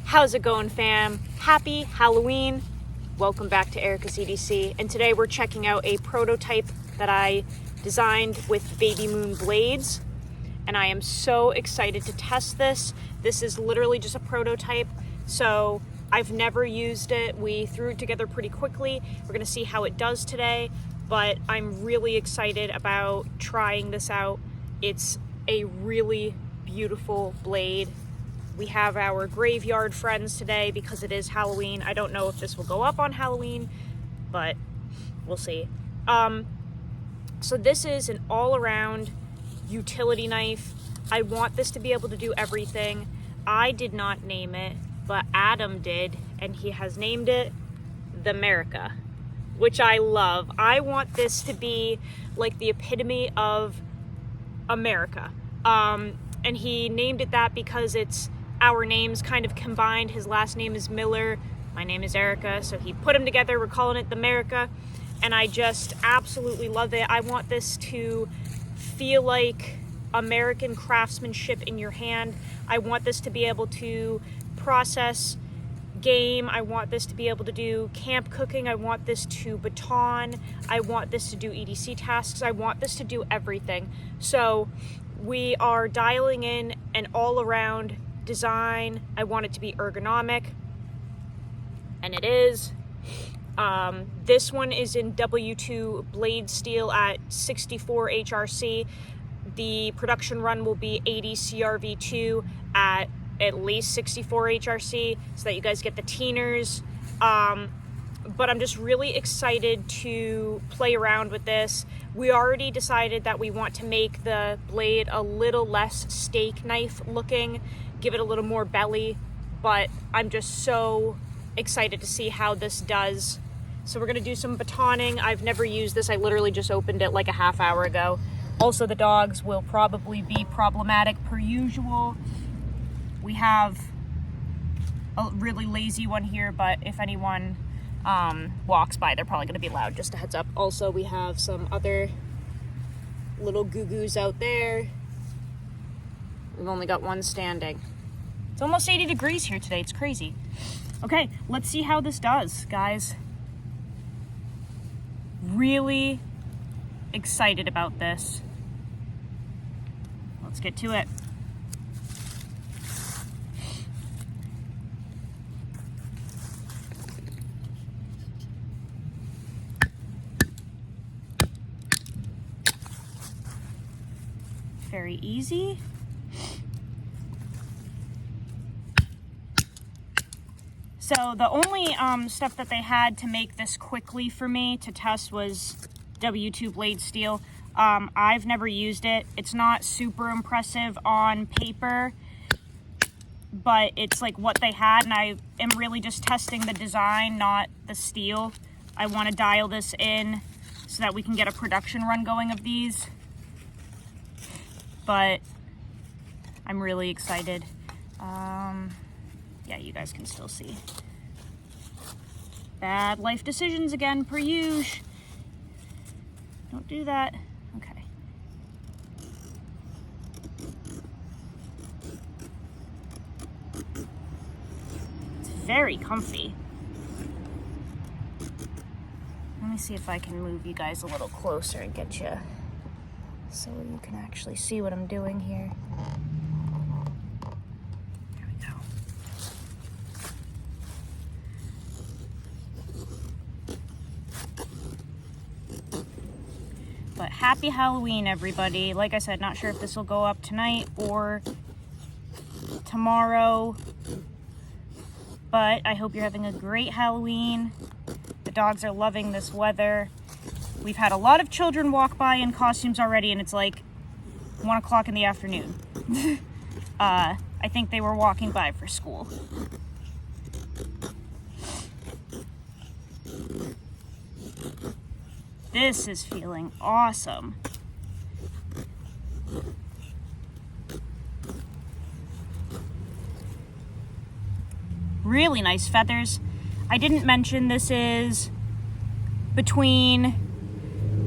How's it going, fam? Happy Halloween. Welcome back to Erica's EDC. And today we're checking out a prototype that I designed with Babymoon Blades. And I am so excited to test this. This is literally just a prototype, so I've never used it. We threw it together pretty quickly. We're gonna see how it does today, but I'm really excited about trying this out. It's a really beautiful blade. We have our graveyard friends today because it is Halloween. I don't know if this will go up on Halloween, but we'll see. So this is an all-around utility knife. I want this to be able to do everything. I did not name it, but Adam did, and he has named it the Merica, which I love. I want this to be like the epitome of America. And he named it that because it's our names kind of combined. His last name is Miller, my name is Erica, so he put them together. We're calling it the Merica, and I just absolutely love it. I want this to feel like American craftsmanship in your hand. I want this to be able to process game. I want this to be able to do camp cooking. I want this to baton. I want this to do EDC tasks. I want this to do everything. So we are dialing in an all-around design. I want it to be ergonomic, and it is. This one is in W2 blade steel at 64 HRC. The production run will be 80 CRV2 at least 64 HRC, so that you guys get the teeners. But I'm just really excited to play around with this. We already decided that we want to make the blade a little less steak knife looking, give it a little more belly, but I'm just so excited to see how this does. So we're gonna do some batoning. I've never used this. I literally just opened it like a half hour ago. Also, the dogs will probably be problematic per usual. We have a really lazy one here, but if anyone walks by, they're probably gonna be loud, just a heads up. Also, we have some other little goo-goos out there. We've only got one standing. It's almost 80 degrees here today, it's crazy. Okay, let's see how this does, guys. Really excited about this. Let's get to it. Very easy. So the only stuff that they had to make this quickly for me to test was W2 blade steel. I've never used it. It's not super impressive on paper, but it's like what they had, and I am really just testing the design, not the steel. I want to dial this in so that we can get a production run going of these. But I'm really excited. Yeah, you guys can still see. Bad life decisions again, per usual. Don't do that. Okay. It's very comfy. Let me see if I can move you guys a little closer and get you so you can actually see what I'm doing here. There we go. But happy Halloween, everybody. Like I said, not sure if this will go up tonight or tomorrow, but I hope you're having a great Halloween. The dogs are loving this weather. We've had a lot of children walk by in costumes already, and it's like 1 o'clock in the afternoon. I think they were walking by for school. This is feeling awesome. Really nice feathers. I didn't mention this is between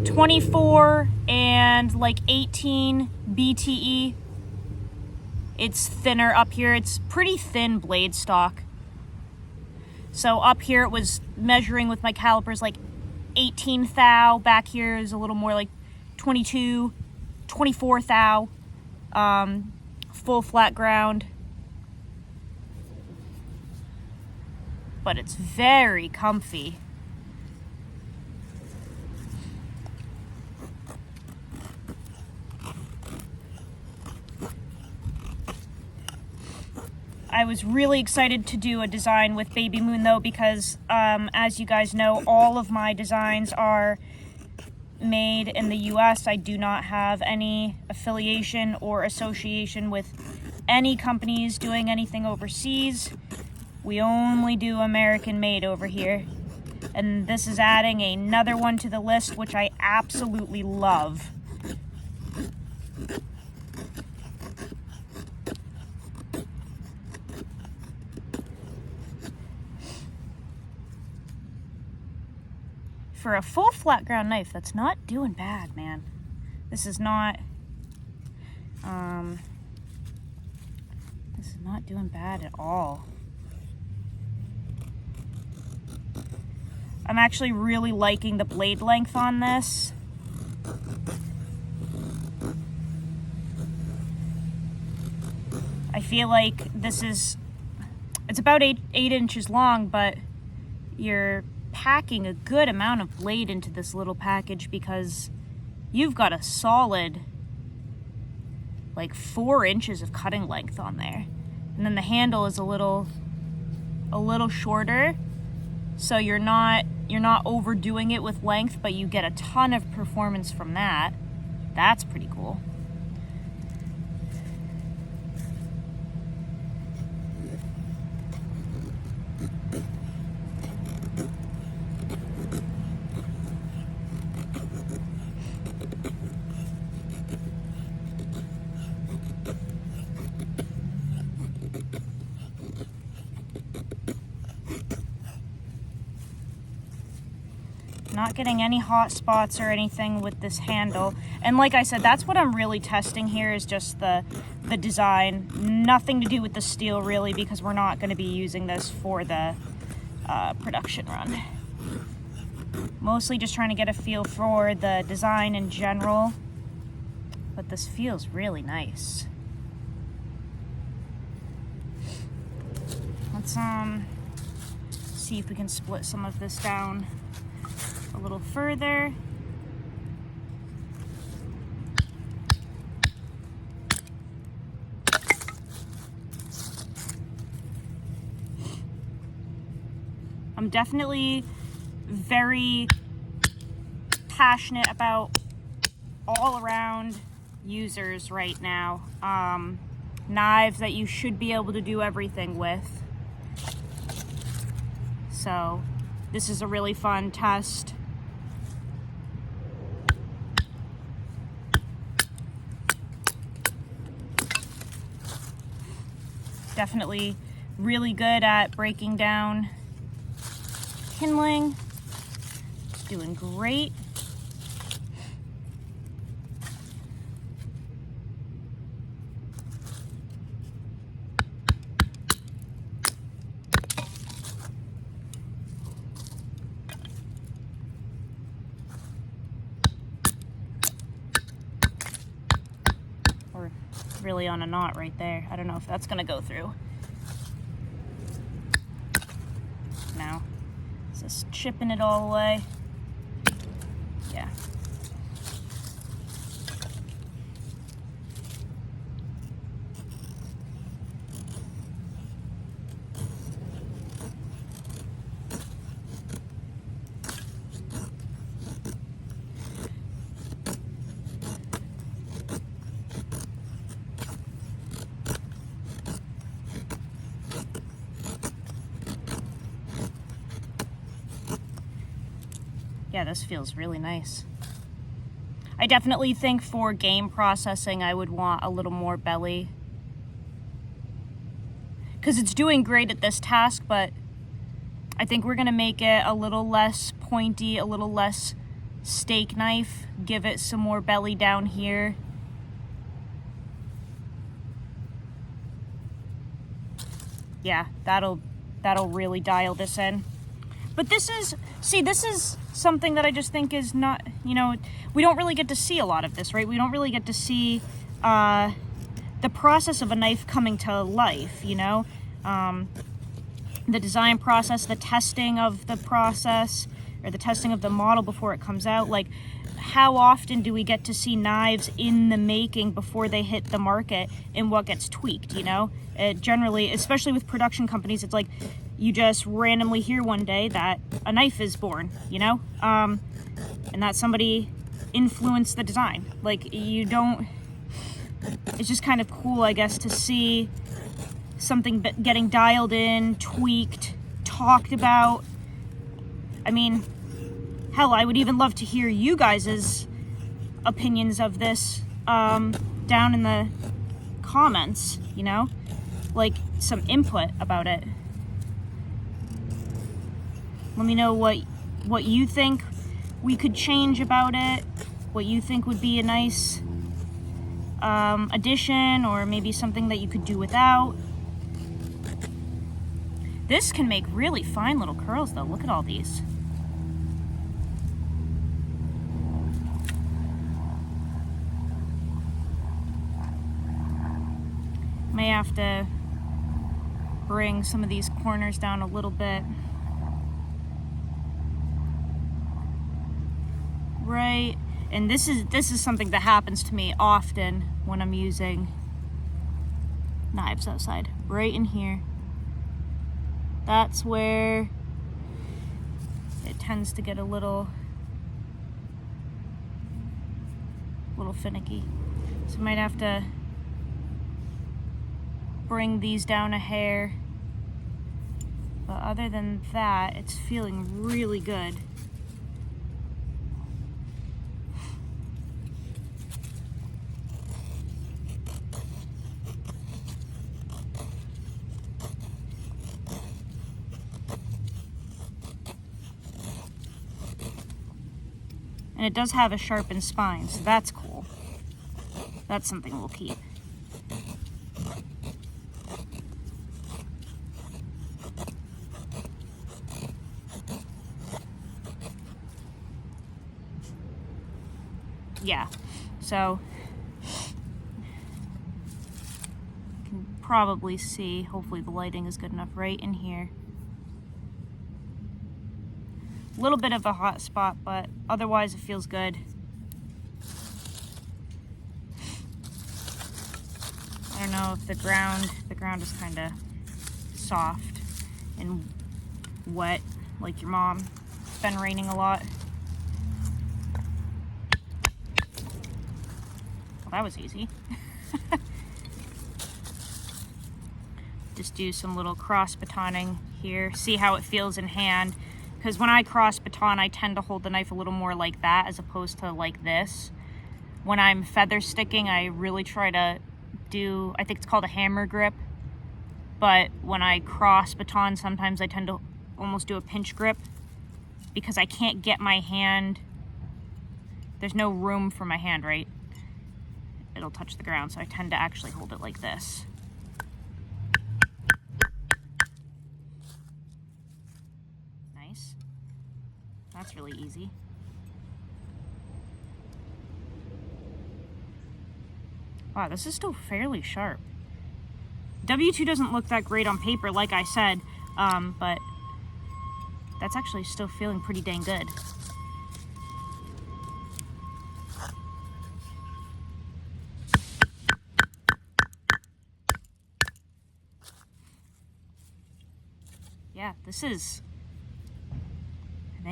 24 and like 18 BTE. It's thinner up here. It's pretty thin blade stock. So up here it was measuring with my calipers like 18 thou. Back here is a little more like 22, 24 thou. Full flat ground. But it's very comfy. I was really excited to do a design with Babymoon though, because as you guys know, all of my designs are made in the US. I do not have any affiliation or association with any companies doing anything overseas. We only do American made over here. And this is adding another one to the list, which I absolutely love. For a full flat ground knife, that's not doing bad, man. This is not doing bad at all. I'm actually really liking the blade length on this. I feel like it's about 8 inches long, but you're packing a good amount of blade into this little package because you've got a solid like 4 inches of cutting length on there. And then the handle is a little shorter, so you're not overdoing it with length, but you get a ton of performance from that. That's pretty cool. Not getting any hot spots or anything with this handle. And like I said, that's what I'm really testing here, is just the design. Nothing to do with the steel really, because we're not going to be using this for the production run. Mostly just trying to get a feel for the design in general. But this feels really nice. Let's see if we can split some of this down a little further. I'm definitely very passionate about all around users right now. Knives that you should be able to do everything with. So this is a really fun test. Definitely really good at breaking down kindling. Doing great. Or really on a knot right there. I don't know if that's gonna go through. Now, is this chipping it all away? Yeah. Yeah, this feels really nice. I definitely think for game processing, I would want a little more belly. Because it's doing great at this task, but I think we're gonna make it a little less pointy, a little less steak knife. Give it some more belly down here. Yeah, that'll That'll really dial this in. But this is something that I just think is not, you know, we don't really get to see a lot of this, right? We don't really get to see the process of a knife coming to life, you know? The design process, the testing of the process, or the testing of the model before it comes out. Like, how often do we get to see knives in the making before they hit the market and what gets tweaked, you know? Generally, especially with production companies, it's like you just randomly hear one day that a knife is born, you know? And that somebody influenced the design. Like, you don't... It's just kind of cool, I guess, to see something getting dialed in, tweaked, talked about. I mean, hell, I would even love to hear you guys' opinions of this down in the comments, you know? Like, some input about it. Let me know what you think we could change about it, what you think would be a nice addition, or maybe something that you could do without. This can make really fine little curls, though. Look at all these. May have to bring some of these corners down a little bit. Right, and this is something that happens to me often when I'm using knives outside. Right in here. That's where it tends to get a little finicky. So I might have to bring these down a hair. But other than that, it's feeling really good. And it does have a sharpened spine, so that's cool. That's something we'll keep. Yeah, so you can probably see, hopefully the lighting is good enough, right in here. A little bit of a hot spot, but otherwise it feels good. I don't know if the ground is kind of soft and wet, like your mom. It's been raining a lot. Well, that was easy. Just do some little cross batoning here. See how it feels in hand. Because when I cross baton, I tend to hold the knife a little more like that as opposed to like this. When I'm feather sticking, I really try to do, I think it's called a hammer grip. But when I cross baton, sometimes I tend to almost do a pinch grip because I can't get my hand, there's no room for my hand, right? It'll touch the ground, so I tend to actually hold it like this. That's really easy. Wow, this is still fairly sharp. W2 doesn't look that great on paper, like I said, but that's actually still feeling pretty dang good. Yeah, I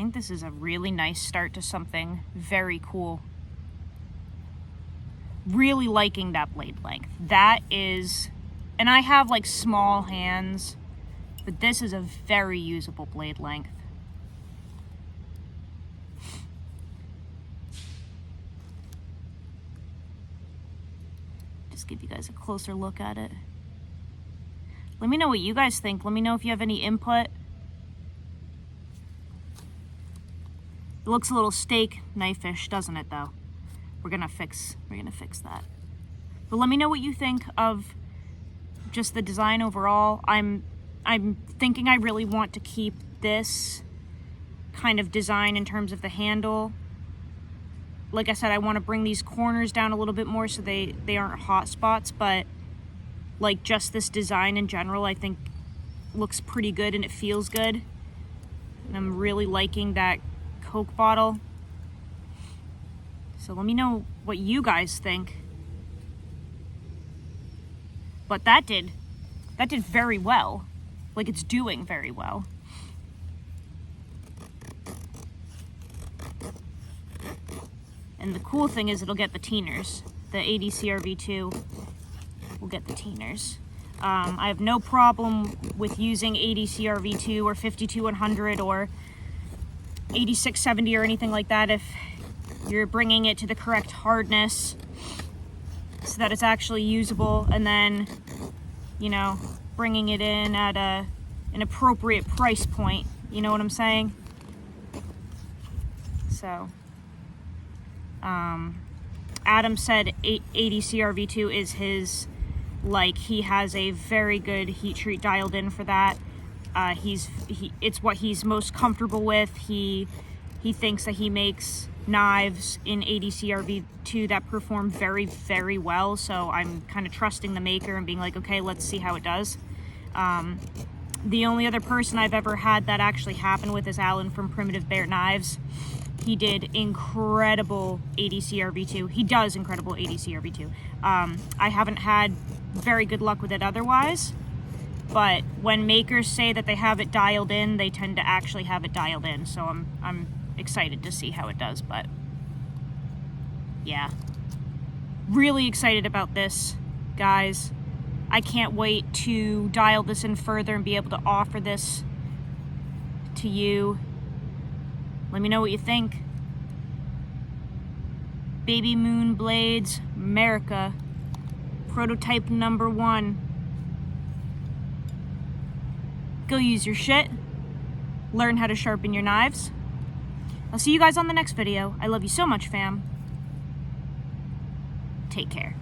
think this is a really nice start to something very cool. Really liking that blade length. That is, and I have like small hands, but this is a very usable blade length. Just give you guys a closer look at it. Let me know what you guys think. Let me know if you have any input. It looks a little steak knife-ish, doesn't it, though? We're gonna fix that. But let me know what you think of just the design overall. I'm I'm thinking I really want to keep this kind of design in terms of the handle. Like I said, I want to bring these corners down a little bit more so they aren't hot spots, but like just this design in general I think looks pretty good and it feels good. And I'm really liking that Coke bottle. So let me know what you guys think. But that did very well. Like, it's doing very well. And the cool thing is it'll get the teeners. The ADCRV2 will get the teeners. I have no problem with using ADCRV2 or 52100 or 8670 or anything like that if you're bringing it to the correct hardness so that it's actually usable, and then, you know, bringing it in at an appropriate price point. You know what I'm saying? So, Adam said ADCRV2 is his, like, he has a very good heat treat dialed in for that. It's what he's most comfortable with. He thinks that he makes knives in ADCRV2 that perform very, very well. So I'm kind of trusting the maker and being like, okay, let's see how it does. The only other person I've ever had that actually happen with is Alan from Primitive Bear Knives. He did incredible ADCRV2. He does incredible ADCRV2. I haven't had very good luck with it otherwise, but when makers say that they have it dialed in, they tend to actually have it dialed in. So I'm excited to see how it does. But yeah, really excited about this, guys. I can't wait to dial this in further and be able to offer this to you. Let me know what you think. Babymoon Blades, Merica, prototype number 1. Go use your shit. Learn how to sharpen your knives. I'll see you guys on the next video. I love you so much, fam. Take care.